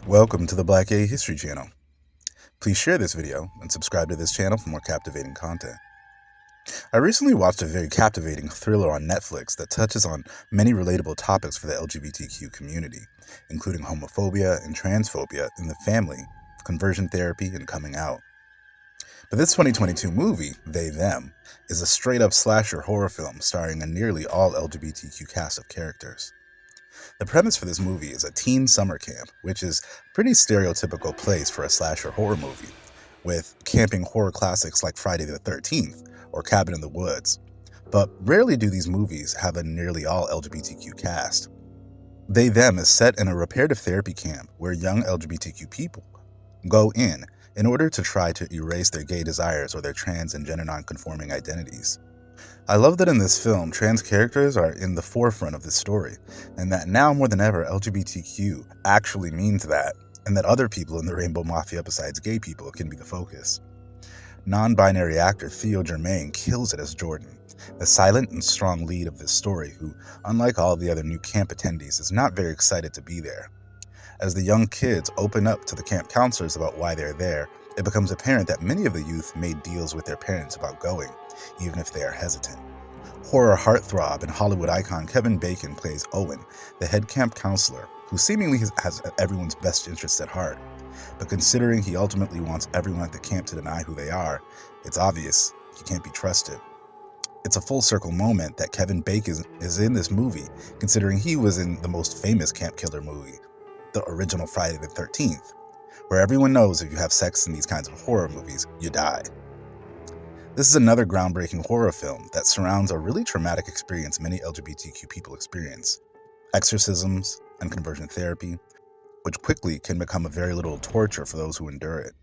Welcome to the Black Gay History Channel. Please share this video and subscribe to this channel for more captivating content. I recently watched a very captivating thriller on Netflix that touches on many relatable topics for the LGBTQ community, including homophobia and transphobia in the family, conversion therapy, and coming out. But this 2022 movie, They Them, is a straight-up slasher horror film starring a nearly all LGBTQ cast of characters. The premise for this movie is a teen summer camp, which is a pretty stereotypical place for a slasher horror movie, with camping horror classics like Friday the 13th or Cabin in the Woods. But rarely do these movies have a nearly all LGBTQ cast. They Them is set in a reparative therapy camp where young LGBTQ people go in order to try to erase their gay desires or their trans and gender non-conforming identities. I love that in this film, trans characters are in the forefront of this story, and that now more than ever, LGBTQ actually means that, and that other people in the Rainbow Mafia besides gay people can be the focus. Non-binary actor Theo Germain kills it as Jordan, the silent and strong lead of this story who, unlike all the other new camp attendees, is not very excited to be there. As the young kids open up to the camp counselors about why they're there, it becomes apparent that many of the youth made deals with their parents about going, even if they are hesitant. Horror heartthrob and Hollywood icon Kevin Bacon plays Owen, the head camp counselor, who seemingly has everyone's best interests at heart. But considering he ultimately wants everyone at the camp to deny who they are, it's obvious he can't be trusted. It's a full circle moment that Kevin Bacon is in this movie, considering he was in the most famous camp killer movie, the original Friday the 13th, where everyone knows if you have sex in these kinds of horror movies, you die. This is another groundbreaking horror film that surrounds a really traumatic experience many LGBTQ people experience: exorcisms and conversion therapy, which quickly can become a very little torture for those who endure it.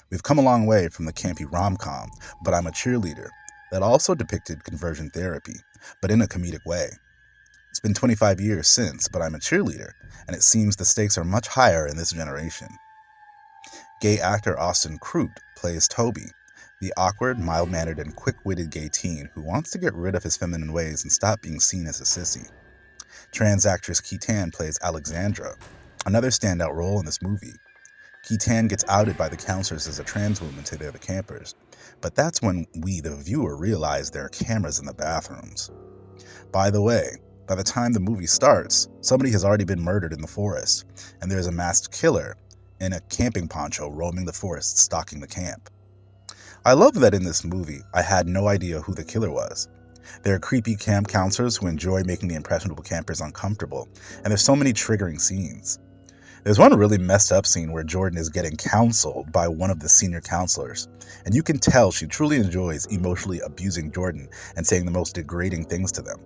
We've come a long way from the campy rom-com, But I'm a Cheerleader, that also depicted conversion therapy, but in a comedic way. It's been 25 years since But I'm a Cheerleader, and it seems the stakes are much higher in this generation. Gay actor Austin Crute plays Toby, the awkward, mild-mannered, and quick-witted gay teen who wants to get rid of his feminine ways and stop being seen as a sissy. Trans actress Keaton plays Alexandra, another standout role in this movie. Keaton gets outed by the counselors as a trans woman to the other campers, but that's when we, the viewer, realize there are cameras in the bathrooms. By the way, by the time the movie starts, somebody has already been murdered in the forest, and there's a masked killer in a camping poncho roaming the forest stalking the camp. I love that in this movie, I had no idea who the killer was. There are creepy camp counselors who enjoy making the impressionable campers uncomfortable, and there's so many triggering scenes. There's one really messed up scene where Jordan is getting counseled by one of the senior counselors, and you can tell she truly enjoys emotionally abusing Jordan and saying the most degrading things to them.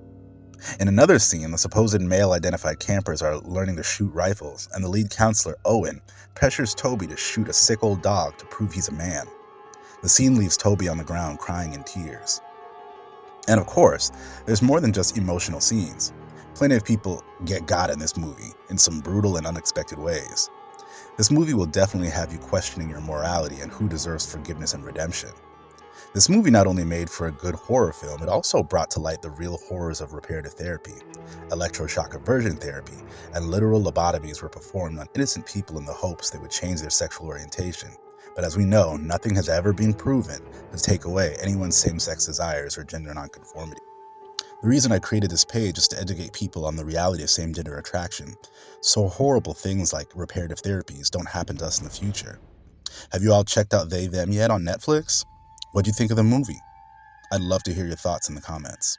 In another scene, the supposed male-identified campers are learning to shoot rifles, and the lead counselor, Owen, pressures Toby to shoot a sick old dog to prove he's a man. The scene leaves Toby on the ground crying in tears. And of course, there's more than just emotional scenes. Plenty of people get got in this movie in some brutal and unexpected ways. This movie will definitely have you questioning your morality and who deserves forgiveness and redemption. This movie not only made for a good horror film, it also brought to light the real horrors of reparative therapy. Electroshock conversion therapy and literal lobotomies were performed on innocent people in the hopes they would change their sexual orientation. But as we know, nothing has ever been proven to take away anyone's same-sex desires or gender nonconformity. The reason I created this page is to educate people on the reality of same-gender attraction, so horrible things like reparative therapies don't happen to us in the future. Have you all checked out They Them yet on Netflix? What do you think of the movie? I'd love to hear your thoughts in the comments.